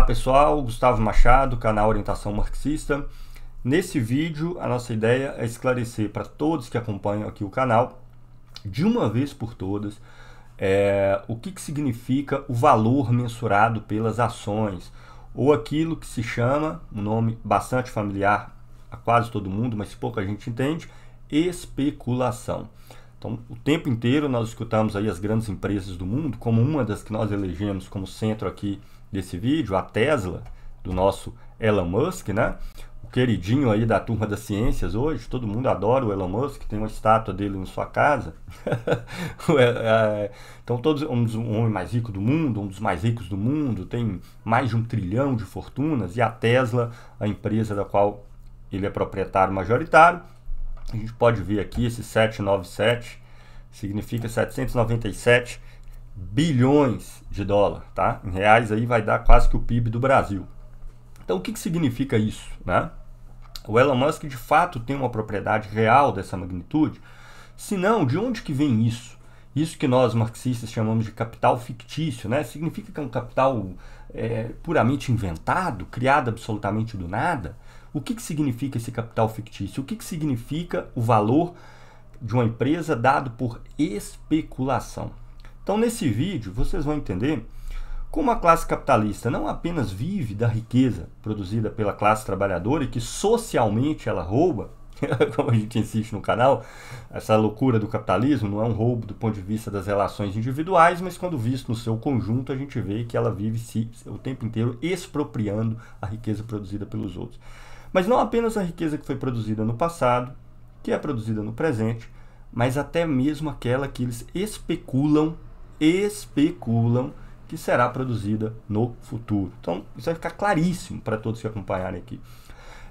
pessoal, Gustavo Machado, canal Orientação Marxista. Nesse vídeo a nossa ideia é esclarecer para todos que acompanham aqui o canal, de uma vez por todas, o que significa o valor mensurado pelas ações, ou aquilo que se chama, um nome bastante familiar a quase todo mundo, mas pouca gente entende, especulação. Então, o tempo inteiro nós escutamos aí as grandes empresas do mundo, como uma das que nós elegemos como centro aqui desse vídeo, a Tesla, do nosso Elon Musk, né? O queridinho aí da turma das ciências hoje, todo mundo adora o Elon Musk, tem uma estátua dele em sua casa. Então, um homem mais rico do mundo, um dos mais ricos do mundo, tem mais de 1 trilhão de fortunas, e a Tesla, a empresa da qual ele é proprietário majoritário. A gente pode ver aqui esse 797, significa 797 bilhões de dólar, tá? Em reais aí vai dar quase que o PIB do Brasil. Então o que significa isso, né? O Elon Musk de fato tem uma propriedade real dessa magnitude? Se não, de onde que vem isso? Isso que nós marxistas chamamos de capital fictício, né? Significa que é um capital puramente inventado, criado absolutamente do nada? O que significa esse capital fictício? O que significa o valor de uma empresa dado por especulação? Então, nesse vídeo, vocês vão entender como a classe capitalista não apenas vive da riqueza produzida pela classe trabalhadora e que socialmente ela rouba, como a gente insiste no canal, essa loucura do capitalismo não é um roubo do ponto de vista das relações individuais, mas quando visto no seu conjunto, a gente vê que ela vive o tempo inteiro expropriando a riqueza produzida pelos outros. Mas não apenas a riqueza que foi produzida no passado, que é produzida no presente, mas até mesmo aquela que eles especulam que será produzida no futuro. Então, isso vai ficar claríssimo para todos que acompanharem aqui.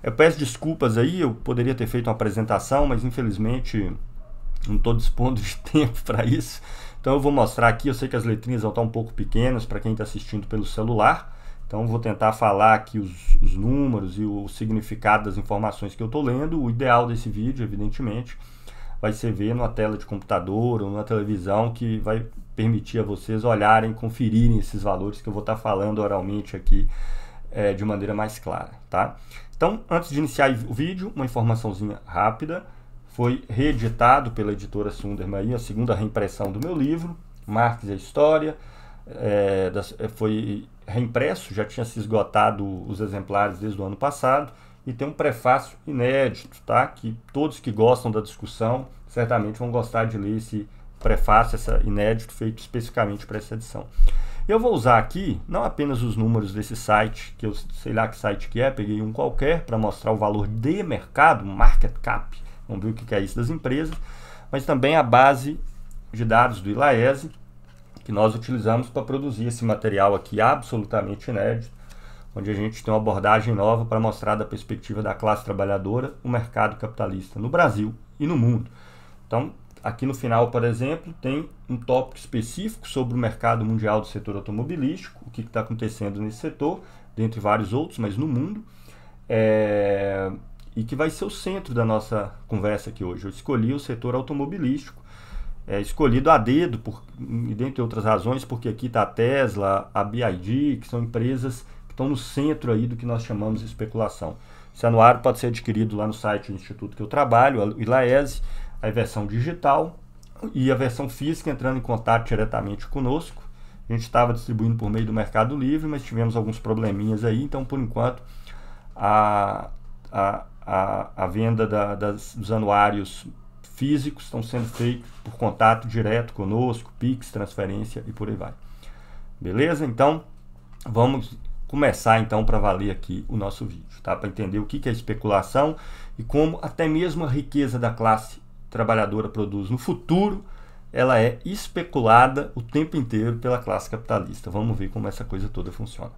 Eu peço desculpas aí, eu poderia ter feito uma apresentação, mas infelizmente não estou dispondo de tempo para isso. Então eu vou mostrar aqui, eu sei que as letrinhas vão estar um pouco pequenas para quem está assistindo pelo celular. Então vou tentar falar aqui os números e o significado das informações que eu estou lendo. O ideal desse vídeo, evidentemente, vai ser ver numa tela de computador ou numa televisão, que vai permitir a vocês olharem, conferirem esses valores que eu vou estar falando oralmente aqui de maneira mais clara, tá? Então, antes de iniciar o vídeo, uma informaçãozinha rápida. Foi reeditado pela editora Sunderman, a segunda reimpressão do meu livro, Marx e a História. Foi reimpresso, já tinha se esgotado os exemplares desde o ano passado, e tem um prefácio inédito, tá? Que todos que gostam da discussão certamente vão gostar de ler esse prefácio, inédito, feito especificamente para essa edição. Eu vou usar aqui não apenas os números desse site, que eu sei lá que site que é, peguei um qualquer para mostrar o valor de mercado, market cap, vamos ver o que é isso das empresas, mas também a base de dados do ILAESE, que nós utilizamos para produzir esse material aqui absolutamente inédito, onde a gente tem uma abordagem nova para mostrar da perspectiva da classe trabalhadora o mercado capitalista no Brasil e no mundo. Então, aqui no final, por exemplo, tem um tópico específico sobre o mercado mundial do setor automobilístico, o que está acontecendo nesse setor, dentre vários outros, mas no mundo, e que vai ser o centro da nossa conversa aqui hoje. Eu escolhi o setor automobilístico, escolhido a dedo, dentre outras razões, porque aqui está a Tesla, a BYD, que são empresas que estão no centro aí do que nós chamamos de especulação. Esse anuário pode ser adquirido lá no site do instituto que eu trabalho, o ILAESE, a versão digital e a versão física entrando em contato diretamente conosco. A gente estava distribuindo por meio do Mercado Livre, mas tivemos alguns probleminhas aí, então por enquanto a venda dos anuários físicos estão sendo feitos por contato direto conosco, Pix, transferência e por aí vai. Beleza? Então, vamos começar então para valer aqui o nosso vídeo, tá? Para entender o que é especulação e como até mesmo a riqueza da classe trabalhadora produz no futuro, ela é especulada o tempo inteiro pela classe capitalista. Vamos ver como essa coisa toda funciona.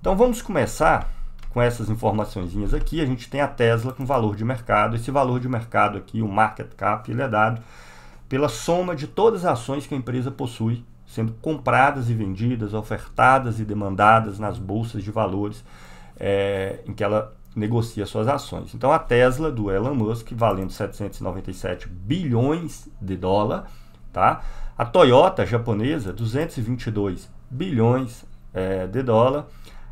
Então vamos começar com essas informaçõezinhas aqui. A gente tem a Tesla com valor de mercado. Esse valor de mercado aqui, o market cap, ele é dado pela soma de todas as ações que a empresa possui, sendo compradas e vendidas, ofertadas e demandadas nas bolsas de valores em que ela negocia suas ações. Então a Tesla do Elon Musk valendo 797 bilhões de dólar, tá? A Toyota japonesa 222 bilhões de dólar,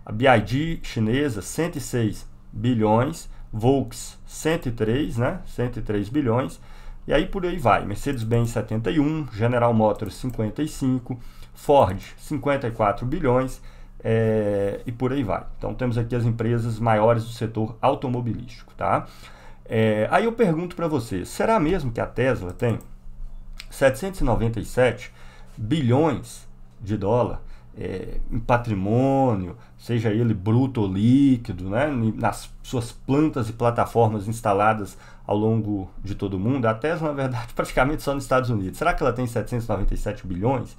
A BYD chinesa, 106 bilhões. Volks, 103, né? 103 bilhões. E aí por aí vai. Mercedes-Benz, 71. General Motors, 55. Ford, 54 bilhões. E por aí vai. Então temos aqui as empresas maiores do setor automobilístico, tá? Aí eu pergunto para você, será mesmo que a Tesla tem 797 bilhões de dólar em patrimônio, seja ele bruto ou líquido, né, nas suas plantas e plataformas instaladas ao longo de todo o mundo? A Tesla, na verdade, praticamente só nos Estados Unidos. Será que ela tem 797 bilhões?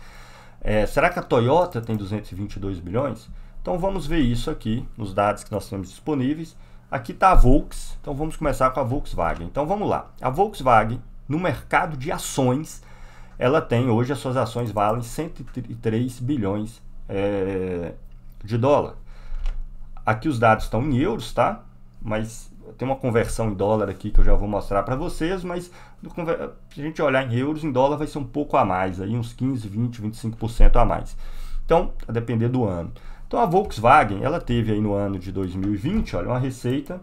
Será que a Toyota tem 222 bilhões? Então vamos ver isso aqui nos dados que nós temos disponíveis. Aqui está a Volks, então vamos começar com a Volkswagen. Então vamos lá. A Volkswagen, no mercado de ações, ela tem hoje, as suas ações valem 103 bilhões de dólar. Aqui os dados estão em euros, tá? Mas tem uma conversão em dólar aqui que eu já vou mostrar para vocês, mas se a gente olhar em euros, em dólar vai ser um pouco a mais, aí uns 15, 20, 25% a mais. Então, a depender do ano. Então a Volkswagen, ela teve aí no ano de 2020, olha, uma receita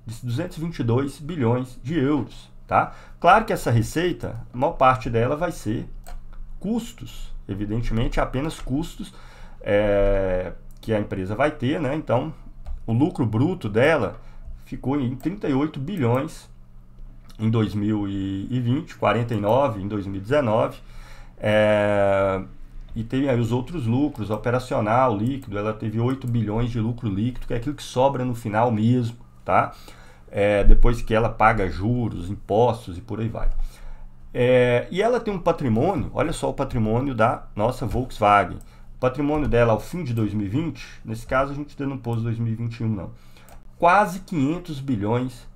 de 222 bilhões de euros, tá? Claro que essa receita, a maior parte dela vai ser custos, evidentemente apenas custos que a empresa vai ter, né? Então o lucro bruto dela ficou em 38 bilhões em 2020, 49 em 2019, e tem aí os outros lucros, operacional, líquido, ela teve 8 bilhões de lucro líquido, que é aquilo que sobra no final mesmo, tá? Depois que ela paga juros, impostos e por aí vai. E ela tem um patrimônio, olha só o patrimônio da nossa Volkswagen. O patrimônio dela ao fim de 2020, nesse caso a gente ainda não pôs 2021 não, quase 500 bilhões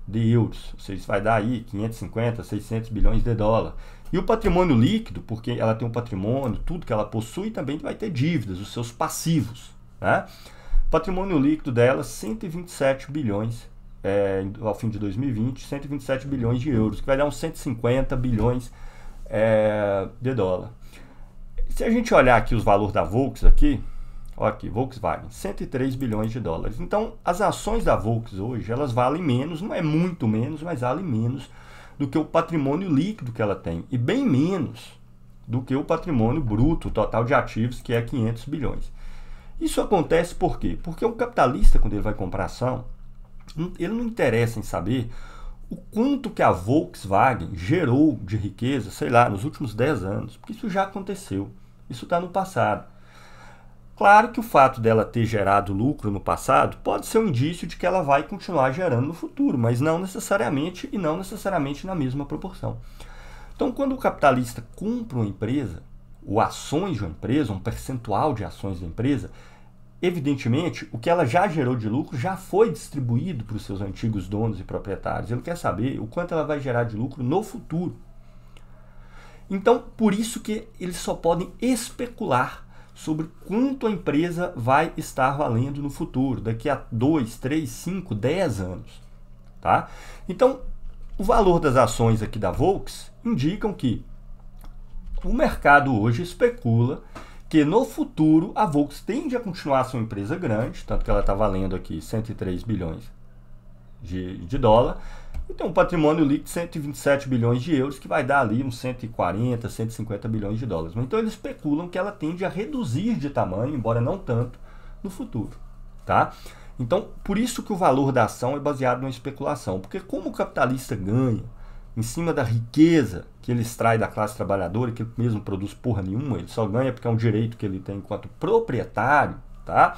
de euros, ou seja, vai dar aí 550, 600 bilhões de dólar. E o patrimônio líquido, porque ela tem um patrimônio, tudo que ela possui, também vai ter dívidas, os seus passivos, né? Patrimônio líquido dela, 127 bilhões ao fim de 2020, 127 bilhões de euros, que vai dar uns 150 bilhões de dólar. Se a gente olhar aqui os valores da Volks aqui, ó aqui, Volkswagen, 103 bilhões de dólares. Então, as ações da Volks hoje, elas valem menos, não é muito menos, mas valem menos do que o patrimônio líquido que ela tem, e bem menos do que o patrimônio bruto, total de ativos, que é 500 bilhões. Isso acontece por quê? Porque o capitalista, quando ele vai comprar ação, ele não interessa em saber o quanto que a Volkswagen gerou de riqueza, sei lá, nos últimos 10 anos, porque isso já aconteceu, isso está no passado. Claro que o fato dela ter gerado lucro no passado pode ser um indício de que ela vai continuar gerando no futuro, mas não necessariamente e não necessariamente na mesma proporção. Então, quando o capitalista compra uma empresa, ou ações de uma empresa, um percentual de ações da empresa, evidentemente, o que ela já gerou de lucro já foi distribuído para os seus antigos donos e proprietários. Ele quer saber o quanto ela vai gerar de lucro no futuro. Então, por isso que eles só podem especular sobre quanto a empresa vai estar valendo no futuro, daqui a 2, 3, 5, 10 anos. Tá? Então, o valor das ações aqui da Volks indicam que o mercado hoje especula que no futuro a Volks tende a continuar a ser uma empresa grande, tanto que ela está valendo aqui 103 bilhões de dólar, e tem um patrimônio líquido de 127 bilhões de euros, que vai dar ali uns 140, 150 bilhões de dólares. Então eles especulam que ela tende a reduzir de tamanho, embora não tanto, no futuro. Tá? Então, por isso que o valor da ação é baseado numa especulação, porque como o capitalista ganha em cima da riqueza que ele extrai da classe trabalhadora, que ele mesmo produz porra nenhuma, ele só ganha porque é um direito que ele tem enquanto proprietário, tá?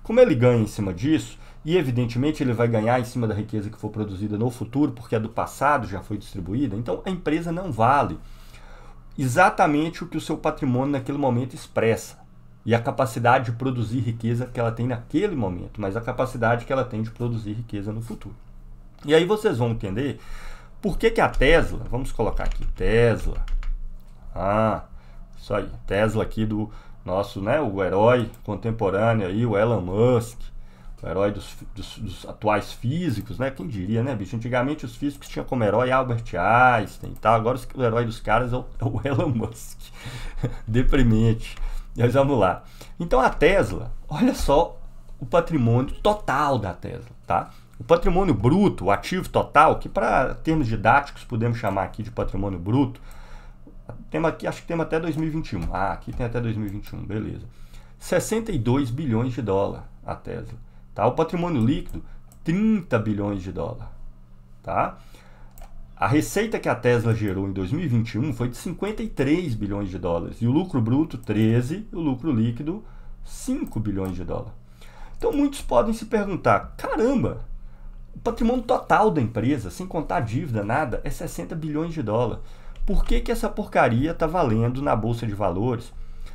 Como ele ganha em cima disso, e evidentemente ele vai ganhar em cima da riqueza que for produzida no futuro, porque a do passado já foi distribuída, então a empresa não vale exatamente o que o seu patrimônio naquele momento expressa, e a capacidade de produzir riqueza que ela tem naquele momento, mas a capacidade que ela tem de produzir riqueza no futuro. E aí vocês vão entender por que a Tesla, vamos colocar aqui, Tesla, isso aí, Tesla aqui do nosso, né, o herói contemporâneo aí, o Elon Musk, o herói dos atuais físicos, né, quem diria, né, bicho, antigamente os físicos tinham como herói Albert Einstein e tal, agora o herói dos caras é o Elon Musk, deprimente, Mas vamos lá. Então a Tesla, olha só o patrimônio total da Tesla, tá? O patrimônio bruto, o ativo total, que para termos didáticos podemos chamar aqui de patrimônio bruto, tem aqui, acho que tem até 2021. Ah, aqui tem até 2021, beleza. 62 bilhões de dólares a Tesla, tá? O patrimônio líquido, 30 bilhões de dólares, tá? A receita que a Tesla gerou em 2021 foi de 53 bilhões de dólares. E o lucro bruto, 13, e o lucro líquido, 5 bilhões de dólares. Então muitos podem se perguntar, caramba, o patrimônio total da empresa, sem contar dívida, nada, é 60 bilhões de dólares. Por que essa porcaria está valendo na Bolsa de Valores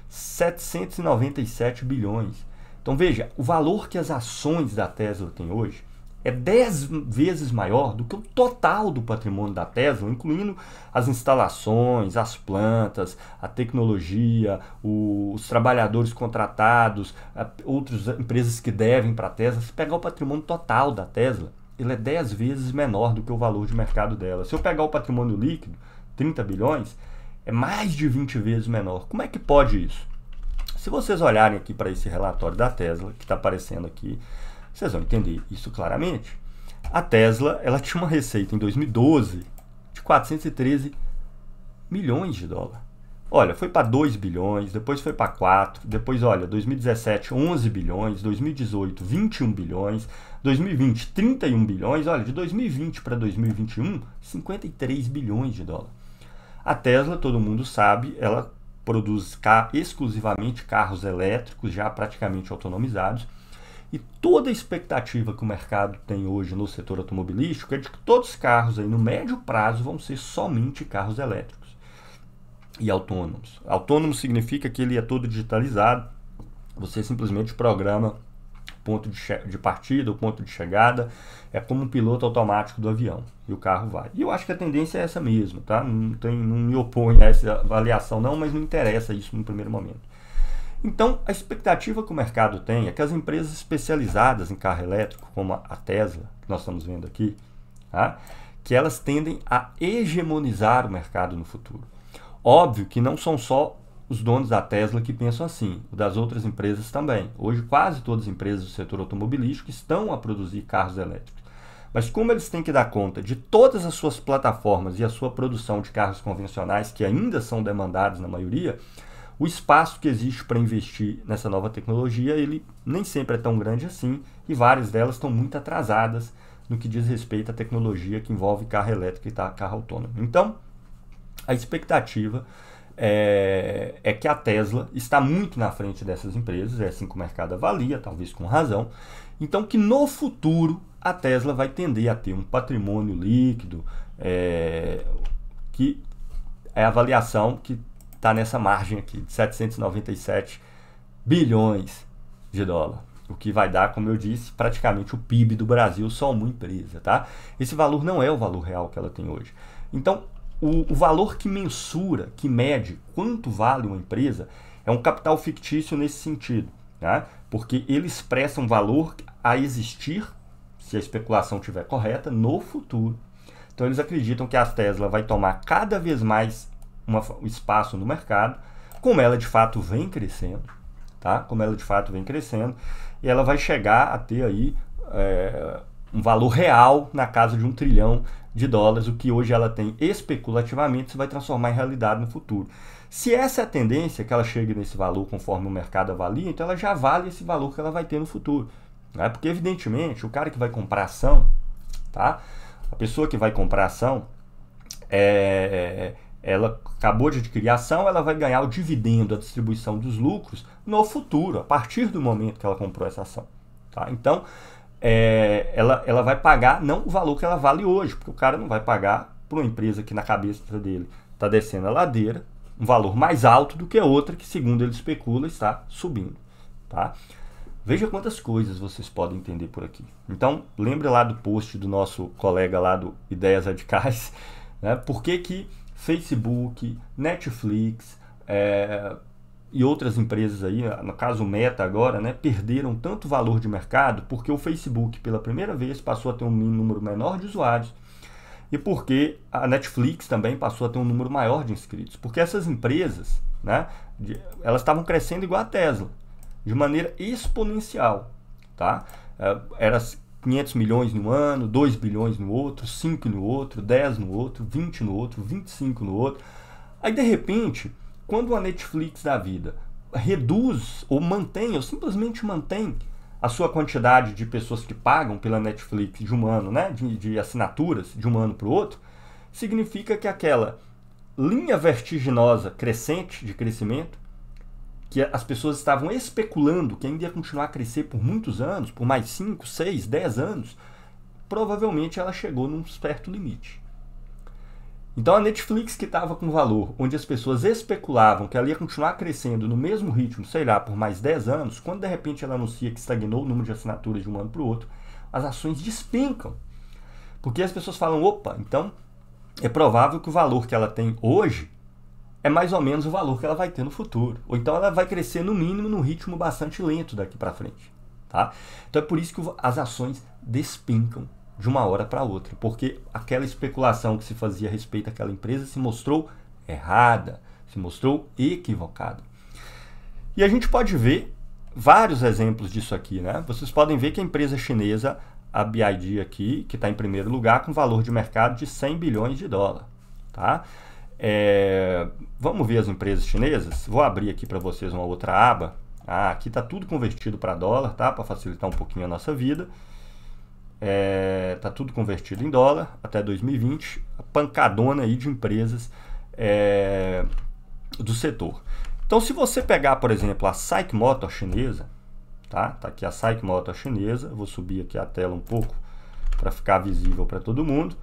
797 bilhões? Então veja, o valor que as ações da Tesla têm hoje é 10 vezes maior do que o total do patrimônio da Tesla, incluindo as instalações, as plantas, a tecnologia, os trabalhadores contratados, outras empresas que devem para a Tesla. Se pegar o patrimônio total da Tesla, ele é 10 vezes menor do que o valor de mercado dela. Se eu pegar o patrimônio líquido, 30 bilhões, é mais de 20 vezes menor. Como é que pode isso? Se vocês olharem aqui para esse relatório da Tesla, que está aparecendo aqui, vocês vão entender isso claramente. A Tesla, ela tinha uma receita em 2012 de 413 milhões de dólares. Olha, foi para 2 bilhões, depois foi para 4, depois, olha, 2017, 11 bilhões, 2018, 21 bilhões, 2020, 31 bilhões, olha, de 2020 para 2021, 53 bilhões de dólares. A Tesla, todo mundo sabe, ela produz exclusivamente carros elétricos, já praticamente autonomizados, e toda a expectativa que o mercado tem hoje no setor automobilístico é de que todos os carros aí no médio prazo vão ser somente carros elétricos e autônomos. Autônomo significa que ele é todo digitalizado, você simplesmente programa ponto de partida, o ponto de chegada, é como um piloto automático do avião, e o carro vai. E eu acho que a tendência é essa mesmo, tá? Não me oponho a essa avaliação não, mas não interessa isso no primeiro momento. Então, a expectativa que o mercado tem é que as empresas especializadas em carro elétrico, como a Tesla, que nós estamos vendo aqui, tá? Que elas tendem a hegemonizar o mercado no futuro. Óbvio que não são só os donos da Tesla que pensam assim, das outras empresas também. Hoje, quase todas as empresas do setor automobilístico estão a produzir carros elétricos. Mas como eles têm que dar conta de todas as suas plataformas e a sua produção de carros convencionais, que ainda são demandados na maioria, o espaço que existe para investir nessa nova tecnologia, ele nem sempre é tão grande assim, e várias delas estão muito atrasadas no que diz respeito à tecnologia que envolve carro elétrico e carro autônomo. Então, a expectativa é que a Tesla está muito na frente dessas empresas, é assim que o mercado avalia, talvez com razão. Então, que no futuro a Tesla vai tender a ter um patrimônio líquido, que é a avaliação que está nessa margem aqui, de 797 bilhões de dólares. O que vai dar, como eu disse, praticamente o PIB do Brasil, só uma empresa, tá? Esse valor não é o valor real que ela tem hoje. Então, o valor que mensura, que mede quanto vale uma empresa, é um capital fictício nesse sentido, tá? Porque ele expressa um valor a existir, se a especulação estiver correta, no futuro. Então, eles acreditam que a Tesla vai tomar cada vez mais um espaço no mercado, como ela de fato vem crescendo, tá? Como ela de fato vem crescendo, e ela vai chegar a ter aí um valor real na casa de $1 trilhão, o que hoje ela tem especulativamente se vai transformar em realidade no futuro. Se essa é a tendência, que ela chegue nesse valor conforme o mercado avalia, então ela já vale esse valor que ela vai ter no futuro, né? Porque evidentemente o cara que vai comprar ação, tá? A pessoa que vai comprar ação, ela acabou de adquirir a ação, ela vai ganhar o dividendo, a distribuição dos lucros no futuro, a partir do momento que ela comprou essa ação, tá? Então, ela vai pagar não o valor que ela vale hoje, porque o cara não vai pagar para uma empresa que na cabeça dele está descendo a ladeira um valor mais alto do que a outra que, segundo ele especula, está subindo, tá? Veja quantas coisas vocês podem entender por aqui. Então, lembre lá do post do nosso colega lá do Ideias Radicais, né? Por que Facebook, Netflix e outras empresas aí, no caso o Meta agora, né, perderam tanto valor de mercado porque o Facebook pela primeira vez passou a ter um número menor de usuários e porque a Netflix também passou a ter um número maior de inscritos. Porque essas empresas, né? Elas estavam crescendo igual a Tesla, de maneira exponencial, tá? Era 500 milhões no ano, 2 bilhões no outro, 5 no outro, 10 no outro, 20 no outro, 25 no outro. Aí, de repente, quando a Netflix da vida reduz ou mantém, ou simplesmente mantém a sua quantidade de pessoas que pagam pela Netflix de um ano, né, de assinaturas de um ano para o outro, significa que aquela linha vertiginosa crescente de crescimento, que as pessoas estavam especulando que ainda ia continuar a crescer por muitos anos, por mais 5, 6, 10 anos, provavelmente ela chegou num certo limite. Então a Netflix, que estava com valor, onde as pessoas especulavam que ela ia continuar crescendo no mesmo ritmo, sei lá, por mais 10 anos, quando de repente ela anuncia que estagnou o número de assinaturas de um ano para o outro, as ações despencam. Porque as pessoas falam, opa, então é provável que o valor que ela tem hoje é mais ou menos o valor que ela vai ter no futuro. Ou então ela vai crescer no mínimo num ritmo bastante lento daqui para frente. Tá? Então é por isso que as ações despencam de uma hora para outra, porque aquela especulação que se fazia a respeito daquela empresa se mostrou errada, se mostrou equivocada. E a gente pode ver vários exemplos disso aqui, né? Vocês podem ver que a empresa chinesa, a BYD aqui, que está em primeiro lugar, com valor de mercado de 100 bilhões de dólares, tá? Vamos ver as empresas chinesas. Vou abrir aqui para vocês uma outra aba. Aqui está tudo convertido para dólar, tá? Para facilitar um pouquinho a nossa vida. Tá tudo convertido em dólar até 2020, a pancadona aí de empresas do setor. Então, se você pegar, por exemplo, a SAIC Motor chinesa, tá aqui a SAIC Motor chinesa, vou subir aqui a tela um pouco para ficar visível para todo mundo.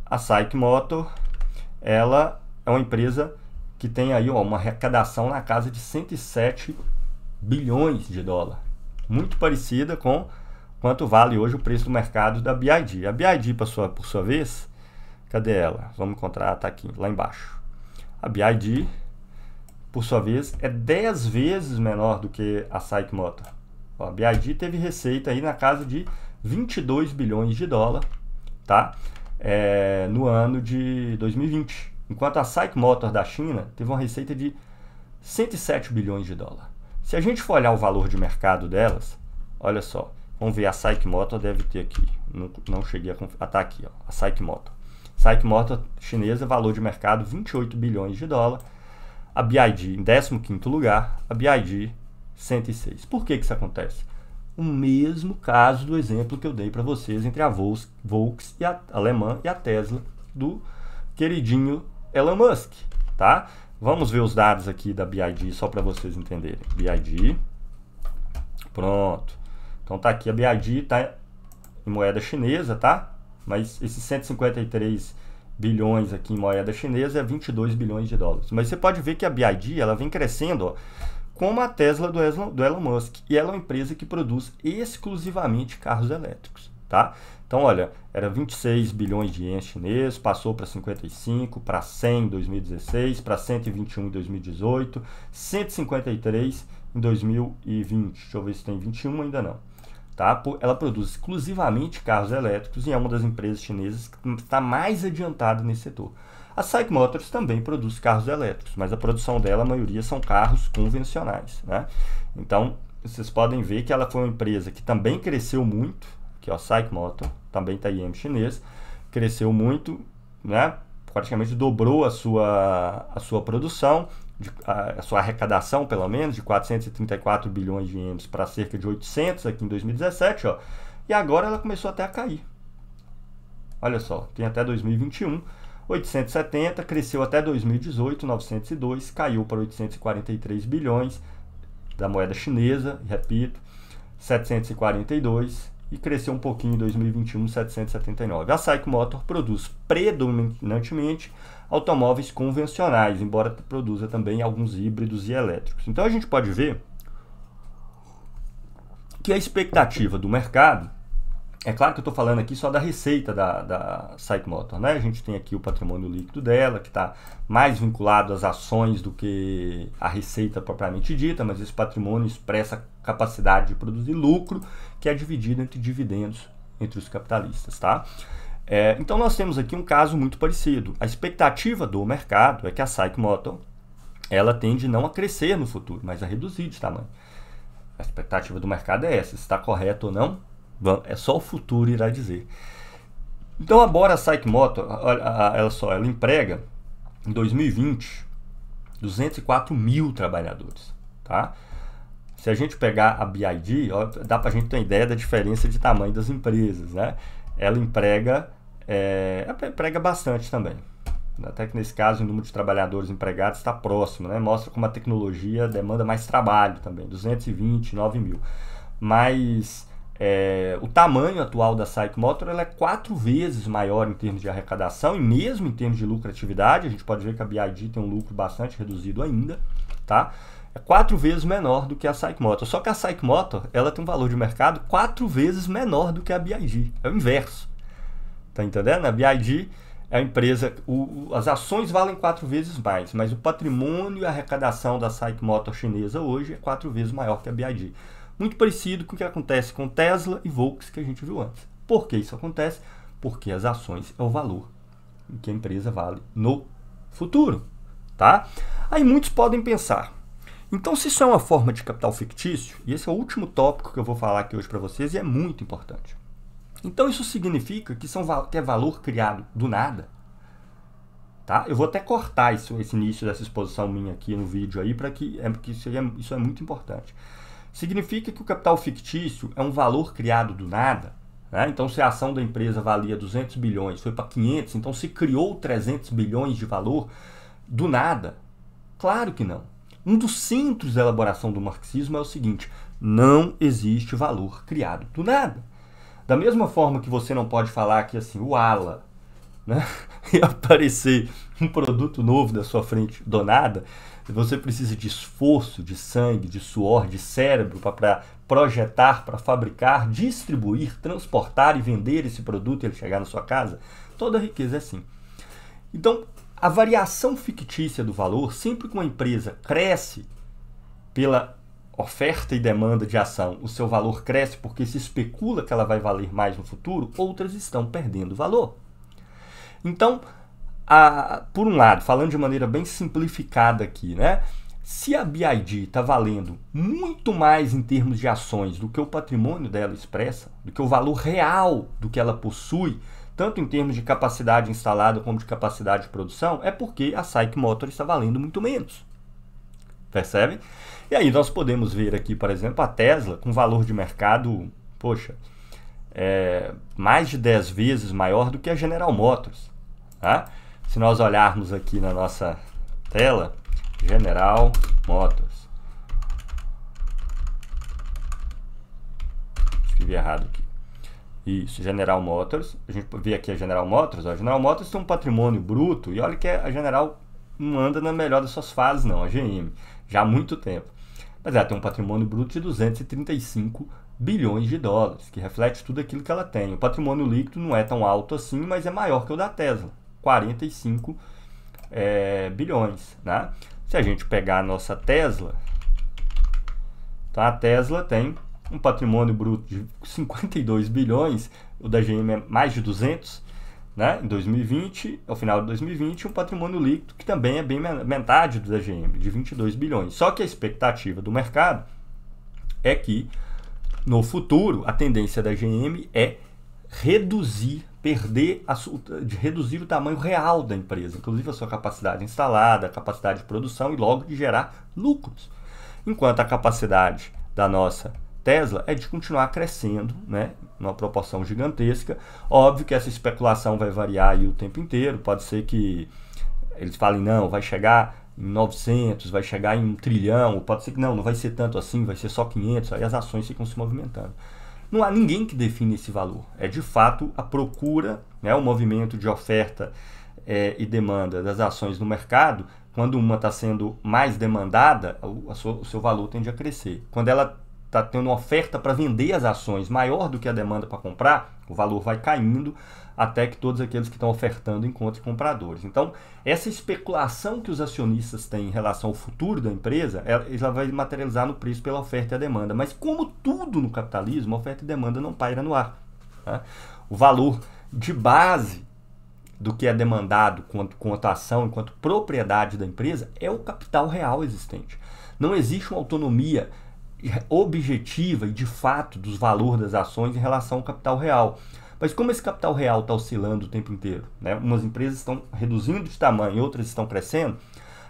A SAIC Motor, ela é uma empresa que tem aí uma arrecadação na casa de 107 bilhões de dólares, muito parecida com quanto vale hoje o preço do mercado da BYD. A BYD, por sua vez, cadê ela? Vamos encontrar, tá aqui, lá embaixo. A BYD, por sua vez, é 10 vezes menor do que a SAIC Motor. A BYD teve receita aí na casa de 22 bilhões de dólares, tá? No ano de 2020. Enquanto a SAIC Motor da China teve uma receita de 107 bilhões de dólares. Se a gente for olhar o valor de mercado delas, olha só. Vamos ver, a SAIC Motor deve ter aqui. Não cheguei a conferir. Tá aqui, ó, a SAIC Motor. SAIC Motor chinesa, valor de mercado 28 bilhões de dólares. A BYD em 15º lugar, a BYD 106. Por que isso acontece? O mesmo caso do exemplo que eu dei para vocês entre a Volks e a alemã e a Tesla do queridinho Elon Musk, tá? Vamos ver os dados aqui da BYD só para vocês entenderem. BYD, pronto. Então tá aqui, a BYD tá em moeda chinesa, tá? Mas esses 153 bilhões aqui em moeda chinesa é 22 bilhões de dólares. Mas você pode ver que a BYD, ela vem crescendo, ó, como a Tesla do Elon Musk. E ela é uma empresa que produz exclusivamente carros elétricos, tá? Então, olha, era 26 bilhões de ienes chineses, passou para 55, para 100 em 2016, para 121 em 2018, 153 em 2020. Deixa eu ver se tem 21, ainda não. Tá? Ela produz exclusivamente carros elétricos e é uma das empresas chinesas que está mais adiantada nesse setor. A SAIC Motors também produz carros elétricos, mas a produção dela, a maioria, são carros convencionais, né? Então, vocês podem ver que ela foi uma empresa que também cresceu muito, que é a SAIC Motor, também está IM chinês, cresceu muito, né? Praticamente dobrou a sua produção, a sua arrecadação, pelo menos, de 434 bilhões de ienes para cerca de 800 aqui em 2017, ó, e agora ela começou até a cair. Olha só, tem até 2021, 870, cresceu até 2018, 902, caiu para 843 bilhões da moeda chinesa, repito, 742, e cresceu um pouquinho em 2021, 779. A SAIC Motor produz predominantemente automóveis convencionais, embora produza também alguns híbridos e elétricos. Então a gente pode ver que a expectativa do mercado, é claro que eu estou falando aqui só da receita da SAIC Motor, né? A gente tem aqui o patrimônio líquido dela, que está mais vinculado às ações do que à receita propriamente dita, mas esse patrimônio expressa a capacidade de produzir lucro, que é dividido entre dividendos entre os capitalistas, tá? Então nós temos aqui um caso muito parecido. A expectativa do mercado é que a SAIC Motor ela tende não a crescer no futuro, mas a reduzir de tamanho. A expectativa do mercado é essa, se está correto ou não, é só o futuro irá dizer. Então, agora a SAIC Motor, olha só, ela emprega, em 2020, 204 mil trabalhadores, tá? Se a gente pegar a BYD, ó, dá para a gente ter uma ideia da diferença de tamanho das empresas, né? Ela emprega bastante também. Até que nesse caso o número de trabalhadores empregados está próximo, né? Mostra como a tecnologia demanda mais trabalho também, 229 mil. Mas o tamanho atual da SAIC Motor ela é 4 vezes maior em termos de arrecadação e mesmo em termos de lucratividade. A gente pode ver que a BYD tem um lucro bastante reduzido ainda, tá? É 4 vezes menor do que a SAIC Motor. Só que a SAIC Motor ela tem um valor de mercado 4 vezes menor do que a BYD. É o inverso. Tá entendendo? A BYD é a empresa, as ações valem 4 vezes mais, mas o patrimônio e a arrecadação da SAIC Motor chinesa hoje é 4 vezes maior que a BYD. Muito parecido com o que acontece com Tesla e Volkswagen que a gente viu antes. Por que isso acontece? Porque as ações é o valor que a empresa vale no futuro, tá? Aí muitos podem pensar, então se isso é uma forma de capital fictício, e esse é o último tópico que eu vou falar aqui hoje para vocês e é muito importante. Então isso significa que é valor criado do nada, tá? Eu vou até cortar esse início dessa exposição minha aqui no vídeo aí, porque isso é muito importante. Significa que o capital fictício é um valor criado do nada, né? Então se a ação da empresa valia 200 bilhões, foi para 500, então se criou 300 bilhões de valor do nada? Claro que não. Um dos centros da elaboração do marxismo é o seguinte, não existe valor criado do nada. Da mesma forma que você não pode falar que assim, o ALA, né, e aparecer um produto novo da sua frente do nada, você precisa de esforço, de sangue, de suor, de cérebro para projetar, para fabricar, distribuir, transportar e vender esse produto e ele chegar na sua casa. Toda riqueza é assim. Então, a variação fictícia do valor, sempre que uma empresa cresce pela oferta e demanda de ação, o seu valor cresce porque se especula que ela vai valer mais no futuro, outras estão perdendo valor. Então, por um lado, falando de maneira bem simplificada aqui, né? Se a BYD está valendo muito mais em termos de ações do que o patrimônio dela expressa, do que o valor real do que ela possui, tanto em termos de capacidade instalada como de capacidade de produção, é porque a SAIC Motor está valendo muito menos. Percebe? E aí nós podemos ver aqui, por exemplo, a Tesla com valor de mercado, poxa, mais de 10 vezes maior do que a General Motors. Tá? Se nós olharmos aqui na nossa tela, General Motors. Escrevi errado aqui. Isso, General Motors. A gente vê aqui a General Motors. A General Motors tem um patrimônio bruto e olha que a General não anda na melhor das suas fases não, a GM, já há muito tempo. Mas ela tem um patrimônio bruto de 235 bilhões de dólares, que reflete tudo aquilo que ela tem. O patrimônio líquido não é tão alto assim, mas é maior que o da Tesla, 45 bilhões. Né? Se a gente pegar a nossa Tesla, tá? A Tesla tem um patrimônio bruto de 52 bilhões, o da GM é mais de 200, né? Em 2020, ao final de 2020, um patrimônio líquido que também é bem metade do da GM, de 22 bilhões. Só que a expectativa do mercado é que, no futuro, a tendência da GM é reduzir o tamanho real da empresa, inclusive a sua capacidade instalada, a capacidade de produção e logo de gerar lucros. Enquanto a capacidade da nossa Tesla é de continuar crescendo, né, numa proporção gigantesca. Óbvio que essa especulação vai variar aí o tempo inteiro, pode ser que eles falem, não, vai chegar em 900, vai chegar em 1 trilhão, pode ser que não vai ser tanto assim, vai ser só 500, aí as ações ficam se movimentando. Não há ninguém que define esse valor, é de fato a procura, né, o movimento de oferta e demanda das ações no mercado. Quando uma está sendo mais demandada, o seu valor tende a crescer. Quando ela está tendo uma oferta para vender as ações maior do que a demanda para comprar, o valor vai caindo até que todos aqueles que estão ofertando encontrem compradores. Então, essa especulação que os acionistas têm em relação ao futuro da empresa, ela vai materializar no preço pela oferta e a demanda. Mas como tudo no capitalismo, a oferta e demanda não paira no ar. Tá? O valor de base do que é demandado quanto ação, enquanto propriedade da empresa, é o capital real existente. Não existe uma autonomia objetiva e de fato dos valores das ações em relação ao capital real. Mas como esse capital real está oscilando o tempo inteiro, né? Umas empresas estão reduzindo de tamanho, outras estão crescendo,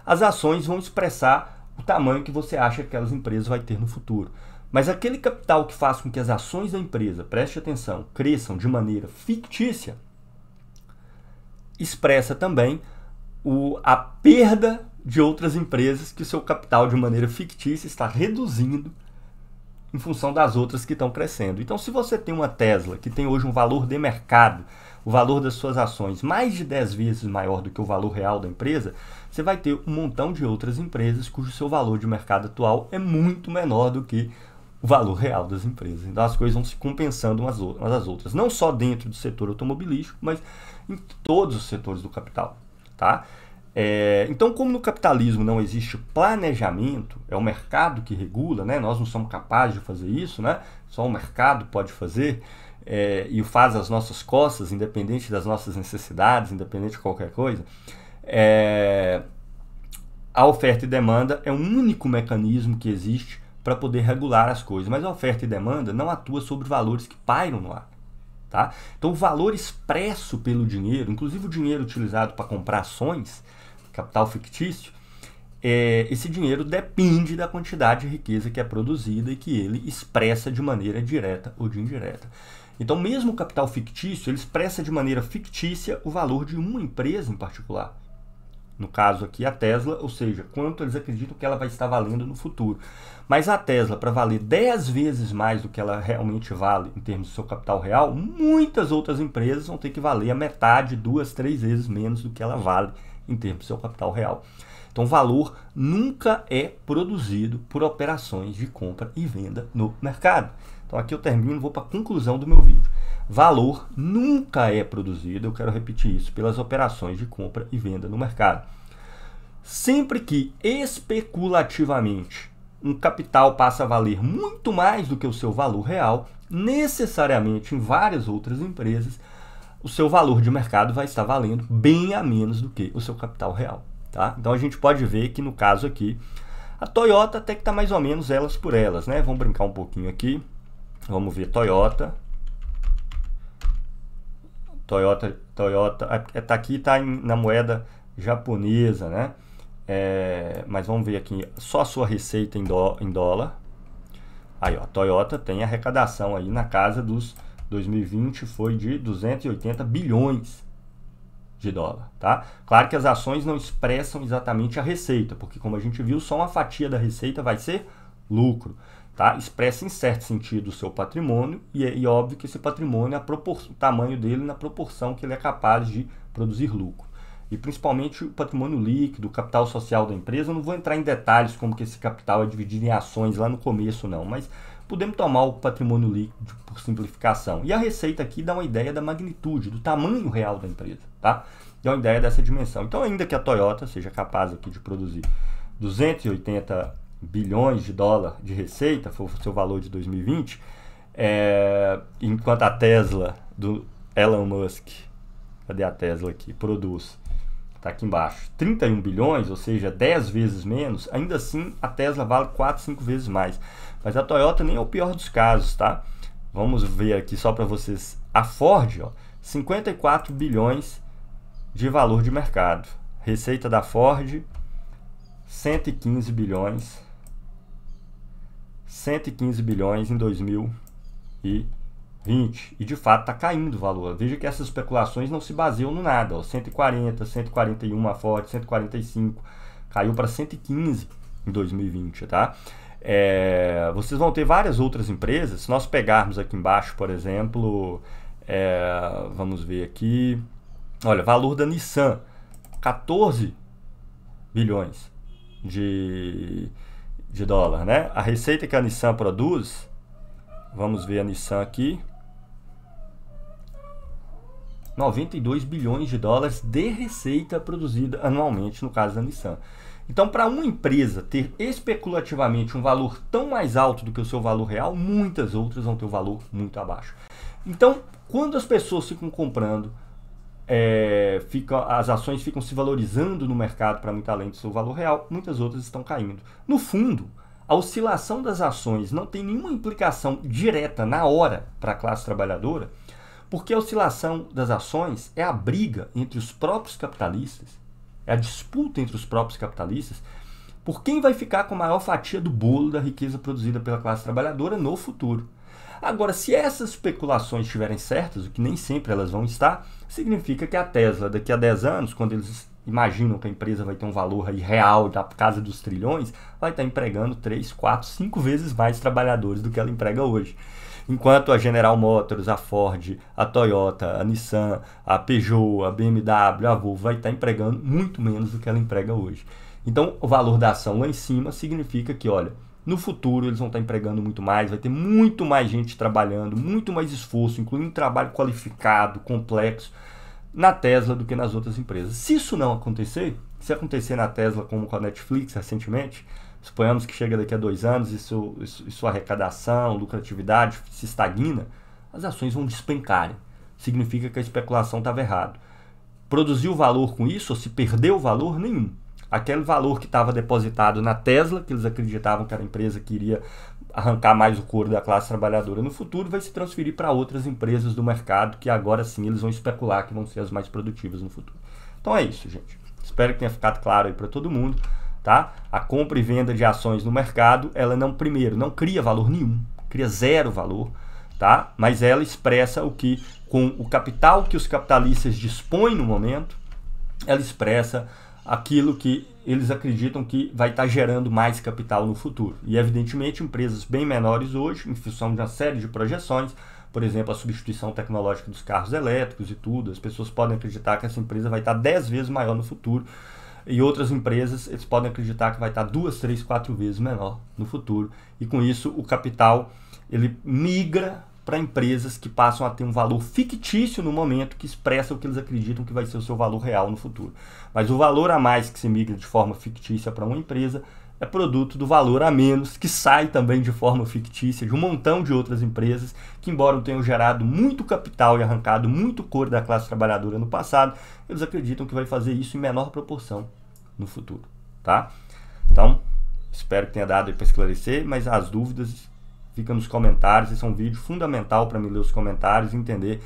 as ações vão expressar o tamanho que você acha que aquelas empresas vai ter no futuro. Mas aquele capital que faz com que as ações da empresa, preste atenção, cresçam de maneira fictícia, expressa também a perda de outras empresas que o seu capital de maneira fictícia está reduzindo em função das outras que estão crescendo. Então, se você tem uma Tesla que tem hoje um valor de mercado, o valor das suas ações mais de 10 vezes maior do que o valor real da empresa, você vai ter um montão de outras empresas cujo seu valor de mercado atual é muito menor do que o valor real das empresas. Então, as coisas vão se compensando umas às outras, não só dentro do setor automobilístico, mas em todos os setores do capital, tá? Então, como no capitalismo não existe planejamento, é o mercado que regula, né? Nós não somos capazes de fazer isso, né? Só o mercado pode fazer, e faz às nossas costas, independente das nossas necessidades, independente de qualquer coisa. A oferta e demanda é um único mecanismo que existe para poder regular as coisas, mas a oferta e demanda não atua sobre valores que pairam no ar. Tá? Então, o valor expresso pelo dinheiro, inclusive o dinheiro utilizado para comprar ações, capital fictício, esse dinheiro depende da quantidade de riqueza que é produzida e que ele expressa de maneira direta ou de indireta. Então, mesmo o capital fictício, ele expressa de maneira fictícia o valor de uma empresa em particular. No caso aqui, a Tesla, ou seja, quanto eles acreditam que ela vai estar valendo no futuro. Mas a Tesla, para valer 10 vezes mais do que ela realmente vale em termos do seu capital real, muitas outras empresas vão ter que valer a metade, 2, 3 vezes menos do que ela vale em termos do seu capital real. Então, o valor nunca é produzido por operações de compra e venda no mercado. Então, aqui eu termino e vou para a conclusão do meu vídeo. Valor nunca é produzido, eu quero repetir isso, pelas operações de compra e venda no mercado. Sempre que especulativamente um capital passa a valer muito mais do que o seu valor real, necessariamente em várias outras empresas, o seu valor de mercado vai estar valendo bem a menos do que o seu capital real. Tá? Então a gente pode ver que no caso aqui, a Toyota até que está mais ou menos elas por elas, né? Vamos brincar um pouquinho aqui. Vamos ver Toyota, aqui está na moeda japonesa, né? Mas vamos ver aqui, só a sua receita em dólar. Aí, ó, a Toyota tem arrecadação aí na casa dos 2020 foi de 280 bilhões de dólar, tá? Claro que as ações não expressam exatamente a receita, porque como a gente viu, só uma fatia da receita vai ser lucro. Tá? Expressa em certo sentido o seu patrimônio e óbvio que esse patrimônio, o tamanho dele na proporção que ele é capaz de produzir lucro. E principalmente o patrimônio líquido, o capital social da empresa. Eu não vou entrar em detalhes como que esse capital é dividido em ações lá no começo não, mas podemos tomar o patrimônio líquido por simplificação. E a receita aqui dá uma ideia da magnitude, do tamanho real da empresa, tá? Dá uma ideia dessa dimensão. Então, ainda que a Toyota seja capaz aqui de produzir 280 bilhões de dólares de receita, foi o seu valor de 2020, enquanto a Tesla do Elon Musk, cadê a Tesla aqui, produz, tá aqui embaixo, 31 bilhões, ou seja, 10 vezes menos, ainda assim a Tesla vale 4, 5 vezes mais. Mas a Toyota nem é o pior dos casos, tá? Vamos ver aqui só para vocês, a Ford, ó, 54 bilhões de valor de mercado, receita da Ford, 115 bilhões em 2020. E de fato está caindo o valor. Veja que essas especulações não se baseiam no nada. Ó. 140, 141 a Ford, 145. Caiu para 115 em 2020. Tá? Vocês vão ter várias outras empresas. Se nós pegarmos aqui embaixo, por exemplo, vamos ver aqui. Olha, valor da Nissan, 14 bilhões de dólar, né? A receita que a Nissan produz, vamos ver a Nissan aqui, 92 bilhões de dólares de receita produzida anualmente no caso da Nissan. Então, para uma empresa ter especulativamente um valor tão mais alto do que o seu valor real, muitas outras vão ter um valor muito abaixo. Então, quando as pessoas ficam comprando as ações ficam se valorizando no mercado para muito além do seu valor real, muitas outras estão caindo. No fundo, a oscilação das ações não tem nenhuma implicação direta na hora para a classe trabalhadora, porque a oscilação das ações é a briga entre os próprios capitalistas, é a disputa entre os próprios capitalistas por quem vai ficar com a maior fatia do bolo da riqueza produzida pela classe trabalhadora no futuro. Agora, se essas especulações estiverem certas, o que nem sempre elas vão estar, significa que a Tesla, daqui a 10 anos, quando eles imaginam que a empresa vai ter um valor aí real da casa dos trilhões, vai estar empregando 3, 4, 5 vezes mais trabalhadores do que ela emprega hoje. Enquanto a General Motors, a Ford, a Toyota, a Nissan, a Peugeot, a BMW, a Volvo vai estar empregando muito menos do que ela emprega hoje. Então, o valor da ação lá em cima significa que, olha, no futuro eles vão estar empregando muito mais, vai ter muito mais gente trabalhando, muito mais esforço, incluindo um trabalho qualificado, complexo, na Tesla do que nas outras empresas. Se isso não acontecer, se acontecer na Tesla como com a Netflix recentemente, suponhamos que chega daqui a 2 anos e sua arrecadação, lucratividade se estagna, as ações vão despencarem. Significa que a especulação estava errada. Produziu valor com isso ou se perdeu valor? Nenhum. Aquele valor que estava depositado na Tesla, que eles acreditavam que era a empresa que iria arrancar mais o couro da classe trabalhadora no futuro, vai se transferir para outras empresas do mercado, que agora sim eles vão especular que vão ser as mais produtivas no futuro. Então é isso, gente. Espero que tenha ficado claro aí para todo mundo, tá? A compra e venda de ações no mercado, ela não cria valor nenhum, cria zero valor, tá? Mas ela expressa o que, com o capital que os capitalistas dispõem no momento, ela expressa aquilo que eles acreditam que vai estar gerando mais capital no futuro. E, evidentemente, empresas bem menores hoje, em função de uma série de projeções, por exemplo, a substituição tecnológica dos carros elétricos e tudo, as pessoas podem acreditar que essa empresa vai estar 10 vezes maior no futuro, e outras empresas, eles podem acreditar que vai estar 2, 3, 4 vezes menor no futuro. E, com isso, o capital ele migra para empresas que passam a ter um valor fictício no momento, que expressa o que eles acreditam que vai ser o seu valor real no futuro. Mas o valor a mais que se migra de forma fictícia para uma empresa é produto do valor a menos, que sai também de forma fictícia de um montão de outras empresas, que embora tenham gerado muito capital e arrancado muito couro da classe trabalhadora no passado, eles acreditam que vai fazer isso em menor proporção no futuro, tá? Então, espero que tenha dado aí para esclarecer, mas as dúvidas fica nos comentários. Esse é um vídeo fundamental para mim ler os comentários e entender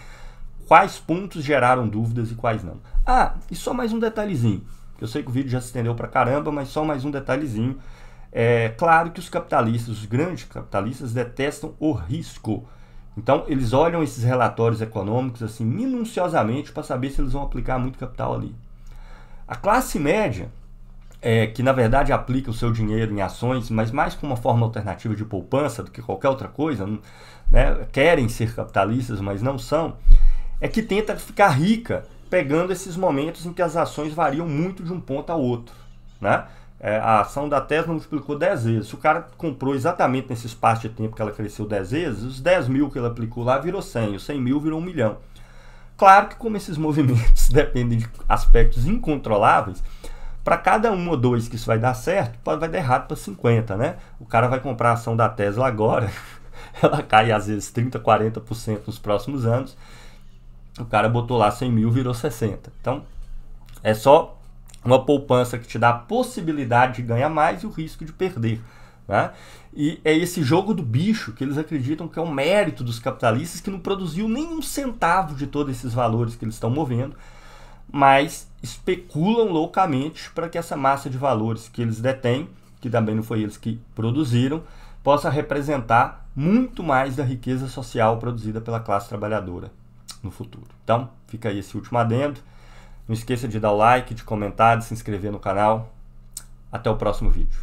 quais pontos geraram dúvidas e quais não. Ah, e só mais um detalhezinho. Eu sei que o vídeo já se estendeu pra caramba, mas só mais um detalhezinho. É claro que os capitalistas, os grandes capitalistas, detestam o risco. Então, eles olham esses relatórios econômicos assim minuciosamente para saber se eles vão aplicar muito capital ali. A classe média, que na verdade aplica o seu dinheiro em ações, mas mais como uma forma alternativa de poupança do que qualquer outra coisa, né? Querem ser capitalistas, mas não são, é que tenta ficar rica pegando esses momentos em que as ações variam muito de um ponto ao outro, né? A ação da Tesla multiplicou 10 vezes. Se o cara comprou exatamente nesse espaço de tempo que ela cresceu 10 vezes, os 10 mil que ele aplicou lá virou 100, os 100 mil virou 1 milhão. Claro que como esses movimentos dependem de aspectos incontroláveis, para cada 1 ou 2 que isso vai dar certo, vai dar errado para 50, né? O cara vai comprar a ação da Tesla agora, ela cai às vezes 30%, 40% nos próximos anos, o cara botou lá 100 mil, virou 60. Então, é só uma poupança que te dá a possibilidade de ganhar mais e o risco de perder, né? E é esse jogo do bicho que eles acreditam que é um mérito dos capitalistas, que não produziu nem um centavo de todos esses valores que eles estão movendo, mas especulam loucamente para que essa massa de valores que eles detêm, que também não foi eles que produziram, possa representar muito mais da riqueza social produzida pela classe trabalhadora no futuro. Então, fica aí esse último adendo. Não esqueça de dar o like, de comentar, de se inscrever no canal. Até o próximo vídeo.